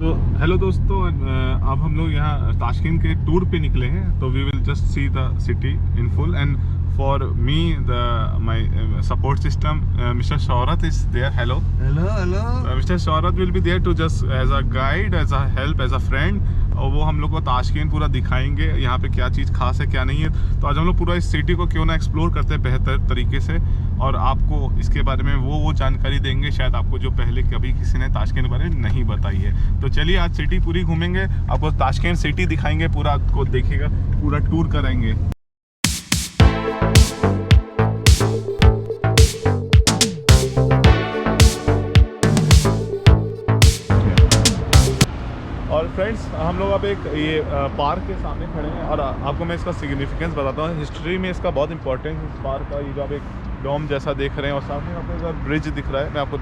तो हेलो दोस्तों, अब हम लोग यहाँ ताशकंद के टूर पे निकले हैं। तो we will just see the city in full and for me the my support system mister Shaurat is there. Hello mister Shaurat will be there to just as a guide, as a help, as a friend. और वो हम लोग को Tashkent पूरा दिखाएंगे, यहाँ पे क्या चीज़ खास है क्या नहीं है। तो आज हम लोग पूरा इस सिटी को क्यों ना एक्सप्लोर करते हैं बेहतर तरीके से, और आपको इसके बारे में वो जानकारी देंगे शायद आपको जो पहले कभी किसी ने ताशकंद के बारे में नहीं बताई है। तो चलिए आज सिटी पूरी घूमेंगे, आपको ताशकंद सिटी दिखाएंगे, पूरा आपको देखिएगा, पूरा टूर कराएंगे। और फ्रेंड्स, हम लोग अब एक ये पार्क के सामने खड़े हैं और आपको मैं इसका सिग्निफिकेंस बताता हूँ। हिस्ट्री में इसका बहुत इंपॉर्टेंस है इस पार्क का। ये जो आप एक डोम जैसा देख रहे हैं और सामने आपको अगर ब्रिज दिख रहा है, मैं आपको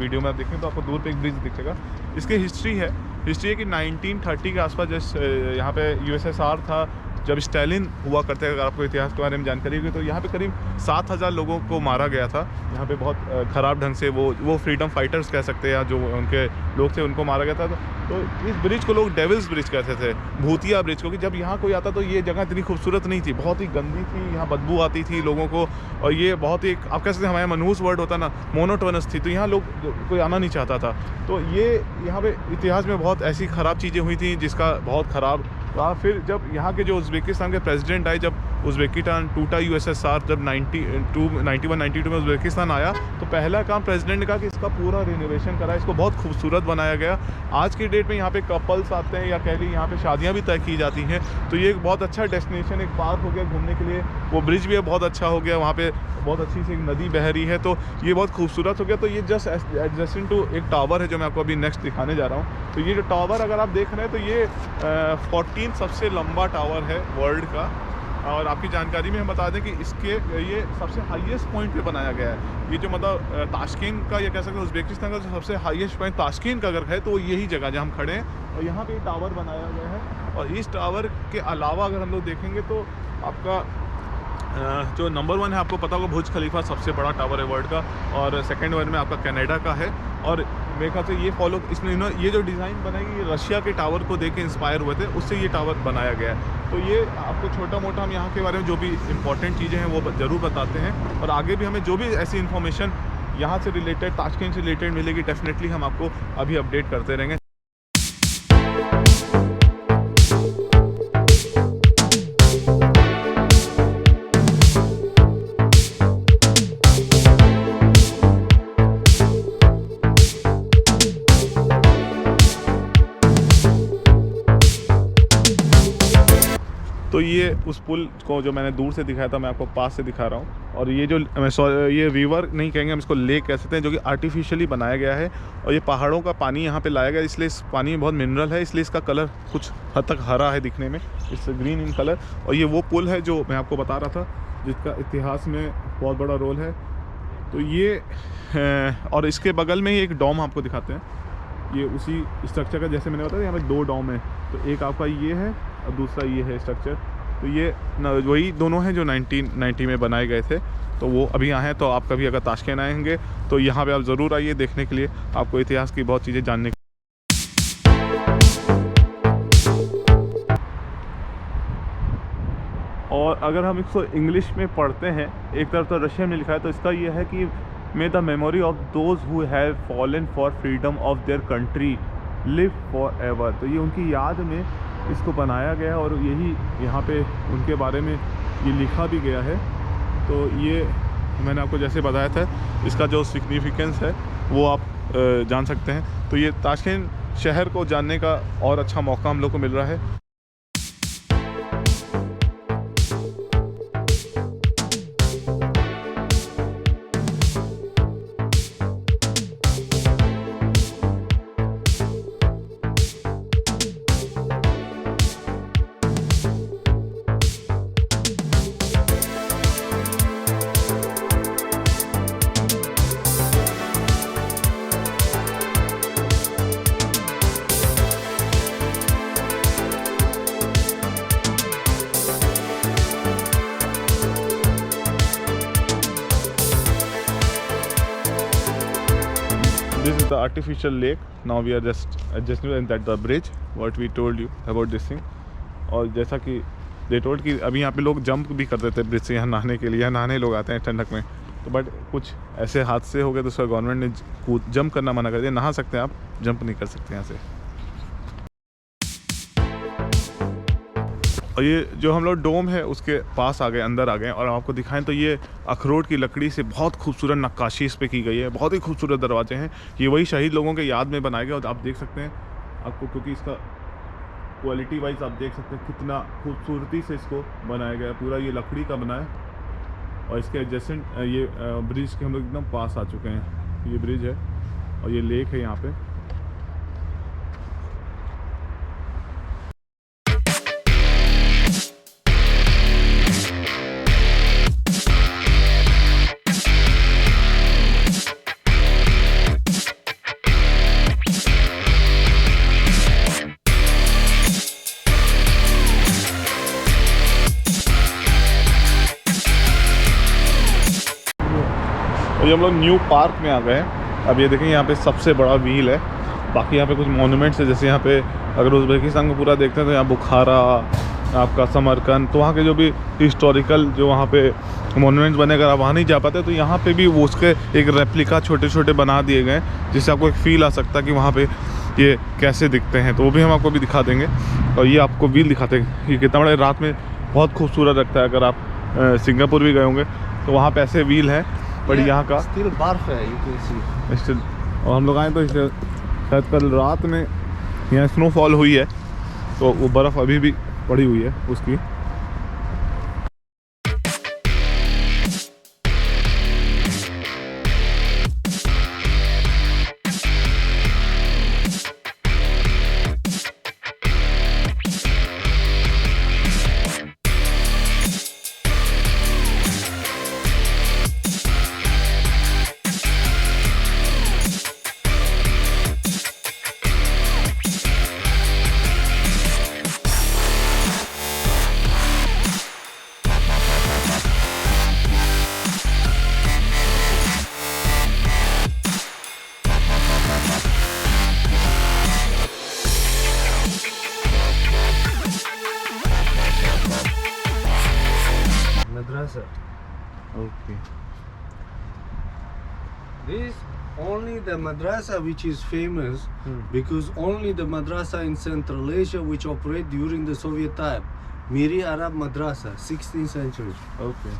वीडियो में देखें तो आपको दूर पे एक ब्रिज दिखेगा। इसकी हिस्ट्री है कि 1930 के आसपास जैसे यहाँ पे USSR था, जब स्टालिन हुआ करते हैं, अगर आपको इतिहास के बारे में जानकारी होगी, तो यहाँ पे करीब 7000 लोगों को मारा गया था। यहाँ पे बहुत ख़राब ढंग से वो फ्रीडम फाइटर्स कह सकते हैं, या जो उनके लोग थे उनको मारा गया था। तो इस ब्रिज को लोग डेविल्स ब्रिज कहते थे, भूतिया ब्रिज, क्योंकि जब यहाँ कोई आता तो ये जगह इतनी खूबसूरत नहीं थी, बहुत ही गंदी थी, यहाँ बदबू आती थी लोगों को, और ये बहुत ही आप कह सकते हैं हमारे मनहूस वर्ड होता ना, मोनोटोनस थी, तो यहाँ लोग कोई आना नहीं चाहता था। तो ये यहाँ पे इतिहास में बहुत ऐसी ख़राब चीज़ें हुई थी जिसका बहुत ख़राब रहा। फिर जब यहाँ के जो उज़्बेकिस्तान के प्रेसिडेंट आए, जब उज़्बेकिस्तान टूटा USSR, जब 91-92 में उज़्बेकिस्तान आया, तो पहला काम प्रेसिडेंट ने कहा कि इसका पूरा रिनोवेशन करा, इसको बहुत खूबसूरत बनाया गया। आज की डेट में यहाँ पे कपल्स आते हैं, या कह ली यहाँ पे शादियाँ भी तय की जाती हैं। तो ये एक बहुत अच्छा डेस्टिनेशन, एक पार्क हो गया घूमने के लिए। वो ब्रिज भी बहुत अच्छा हो गया, वहाँ पे बहुत अच्छी सी एक नदी बह रही है, तो ये बहुत खूबसूरत हो गया। तो ये जस्ट एडजेसेंट टू एक टावर है जो मैं आपको अभी नेक्स्ट दिखाने जा रहा हूँ। तो ये जो टावर अगर आप देख रहे हैं, तो ये 14 सबसे लंबा टावर है वर्ल्ड का। और आपकी जानकारी में हम बता दें कि ये सबसे हाईएस्ट पॉइंट पे बनाया गया है। ये जो मतलब ताशकंद का, ये कह सकते हैं उज़्बेकिस्तान का जो सबसे हाईएस्ट पॉइंट ताशकंद का अगर है, तो यही जगह जहाँ हम खड़े हैं, और यहाँ पे टावर बनाया गया है। और इस टावर के अलावा अगर हम लोग देखेंगे तो आपका जो नंबर 1 है, आपको पता होगा बुर्ज खलीफा सबसे बड़ा टावर है वर्ल्ड का, और सेकंड वन में आपका कनाडा का है। और मेरे ख्याल से ये ये जो डिज़ाइन बनाई, ये रशिया के टावर को देख के इंस्पायर हुए थे, उससे ये टावर बनाया गया है। तो ये आपको छोटा मोटा हम यहाँ के बारे में जो भी इंपॉर्टेंट चीज़ें हैं वो ज़रूर बताते हैं, और आगे भी हमें जो भी ऐसी इन्फॉर्मेशन यहाँ से रिलेटेड, ताशकंद से रिलेटेड मिलेगी, डेफिनेटली हम आपको अभी अपडेट करते रहेंगे। तो ये उस पुल को जो मैंने दूर से दिखाया था, मैं आपको पास से दिखा रहा हूँ। और ये जो ये रिवर नहीं कहेंगे हम इसको, लेक कह सकते हैं, जो कि आर्टिफिशियली बनाया गया है। और ये पहाड़ों का पानी यहाँ पे लाया गया, इसलिए इस पानी में बहुत मिनरल है, इसलिए इसका कलर कुछ हद तक हरा है दिखने में, इट्स ग्रीन इन कलर। और ये वो पुल है जो मैं आपको बता रहा था, जिसका इतिहास में बहुत बड़ा रोल है। तो ये और इसके बगल में ही एक डोम आपको दिखाते हैं, ये उसी स्ट्रक्चर का, जैसे मैंने बताया यहाँ पे 2 डोम है। तो एक आपका ये है और दूसरा ये है स्ट्रक्चर। तो ये वही दोनों हैं जो 1990 में बनाए गए थे। तो वो अभी यहाँ हैं, तो आप कभी अगर ताशकंद आएंगे तो यहाँ पे आप ज़रूर आइए देखने के लिए, आपको इतिहास की बहुत चीज़ें जानने की। और अगर हम इसको इंग्लिश में पढ़ते हैं, एक तरफ तो रशियन में लिखा है, तो इसका ये है कि मे the memory of those who have fallen for freedom of their country live for ever. तो ये उनकी याद में इसको बनाया गया है, और यही यहाँ पे उनके बारे में ये लिखा भी गया है। तो ये मैंने आपको जैसे बताया था, इसका जो सिग्निफिकेंस है वो आप जान सकते हैं। तो ये ताशकंद शहर को जानने का और अच्छा मौका हम लोग को मिल रहा है। This is the artificial lake. Now we are just adjustment that the bridge what we told you about this thing. और जैसा कि they told कि अभी यहाँ पे लोग जंप भी करते थे ब्रिज से यहाँ नहाने के लिए, यहाँ नहाने लोग आते हैं ठंडक में, तो बट कुछ ऐसे हादसे हो गए तो उसका गवर्नमेंट ने जंप करना मना कर दिया। नहा सकते हैं आप, जंप नहीं कर सकते यहाँ से। और ये जो हम लोग डोम है उसके पास आ गए, अंदर आ गए, और आपको दिखाएं तो ये अखरोट की लकड़ी से बहुत खूबसूरत नक्काशी इस पे की गई है। बहुत ही खूबसूरत दरवाजे हैं, ये वही शहीद लोगों के याद में बनाए गए। और आप देख सकते हैं आपको, क्योंकि इसका क्वालिटी वाइज आप देख सकते हैं कितना खूबसूरती से इसको बनाया गया है। पूरा ये लकड़ी का बना है। और इसके एडजेसेंट ये ब्रिज के हम लोग एकदम पास आ चुके हैं। ये ब्रिज है और ये लेक है यहाँ पे। और ये हम लोग न्यू पार्क में आ गए हैं। अब ये देखें यहाँ पे सबसे बड़ा व्हील है। बाकी यहाँ पे कुछ मॉन्यूमेंट्स है, जैसे यहाँ पे अगर उज़्बेकिस्तान को पूरा देखते हैं तो यहाँ बुखारा, आपका समरकंद, तो वहाँ के जो भी हिस्टोरिकल जो वहाँ पे मॉन्यूमेंट्स बने, अगर आप वहाँ नहीं जा पाते तो यहाँ पे भी वो उसके एक रेप्लिका छोटे छोटे बना दिए गए, जिससे आपको एक फ़ील आ सकता है कि वहाँ पे ये कैसे दिखते हैं। तो वो भी हम आपको भी दिखा देंगे। और ये आपको व्हील दिखाते हैं, ये कितना बड़ा रात में बहुत खूबसूरत लगता है। अगर आप सिंगापुर भी गए होंगे तो वहाँ पे ऐसे व्हील है, पर यहाँ का स्टिल बर्फ है, यू कैन सी स्टिल। और हम लोग आए तो शायद कल रात में यहाँ स्नोफॉल हुई है, तो वो बर्फ़ अभी भी पड़ी हुई है उसकी। madrasa. Okay. This only the madrasa which is famous because only the madrasa in Central Asia which operate during the Soviet time. Miri Arab Madrasa, 16th century. Okay.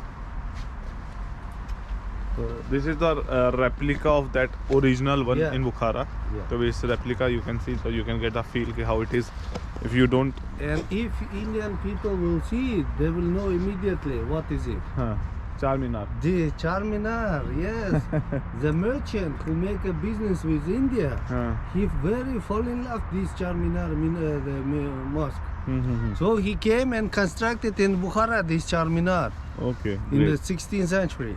So this is the replica of that original one in Bukhara. Yeah. So this replica you can see, so you can get a feel how it is. If you don't, And if Indian people will see it, they will know immediately what is it. Charminar. The Charminar, yes. The merchant who make a business with India, he very fall in love this Charminar, the mosque. So he came and constructed in Bukhara this Charminar Okay. in the 16th century.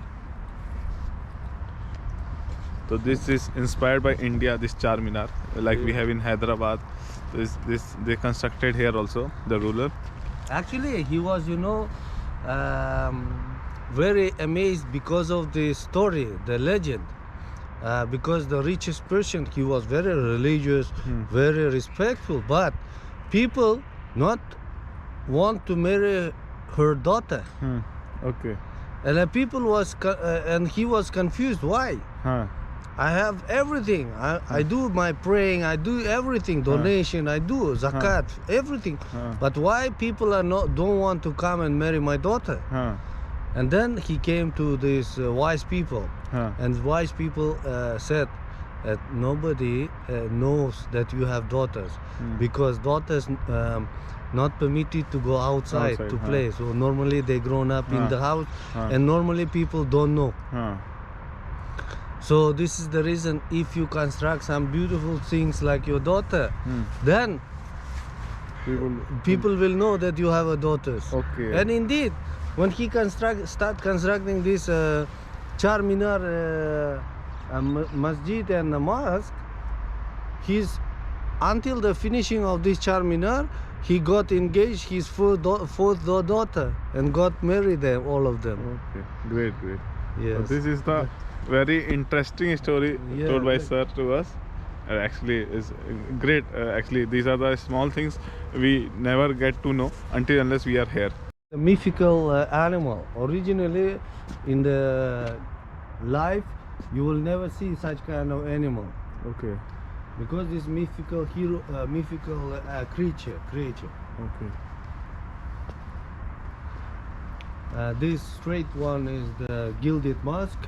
So this is inspired by India, this Charminar, like we have in Hyderabad. This they constructed here also, the ruler. Actually, he was, very amazed because of the story, the legend. Because the richest person, he was very religious, very respectful, but people not want to marry her daughter. Okay. And the people was, and he was confused. Why? I have everything. I do my praying. I do everything. Donation. I do zakat. Everything. But why people are don't want to come and marry my daughter? And then he came to these wise people, and wise people said that nobody knows that you have daughters because daughters not permitted to go outside to play. So normally they grown up in the house, and normally people don't know. So this is the reason, if you construct some beautiful things like your daughter, then people will know that you have a daughter. Okay. And indeed, when he start constructing this Charminar masjid and the mosque, until the finishing of this Charminar, he got engaged his fourth daughter and got married them, all of them. Okay. Great. Yes. So this is the very interesting story told by sir to us. actually is great. Actually, these are the small things we never get to know until unless we are here. The mythical animal. Originally, in the life, you will never see such kind of animal Okay. because this mythical hero, mythical creature. Okay. This straight one is the gilded mask,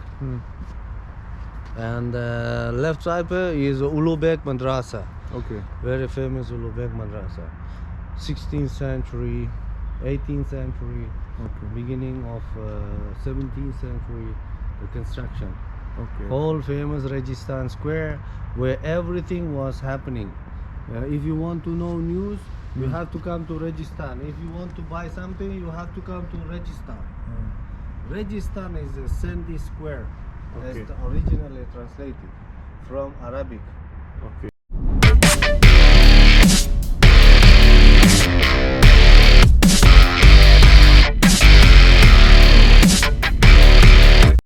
and left side is Ulubek Madrasa, Okay. very famous Ulubek Madrasa, 16th century, 18th century, Okay. beginning of 17th century, the construction. Okay. Whole famous Rajasthan Square where everything was happening. If you want to know news, you have to come to Rajasthan. If you want to buy something, you have to come to Rajasthan. Rajasthan is a sandy square, as Okay. originally translated from Arabic. Okay.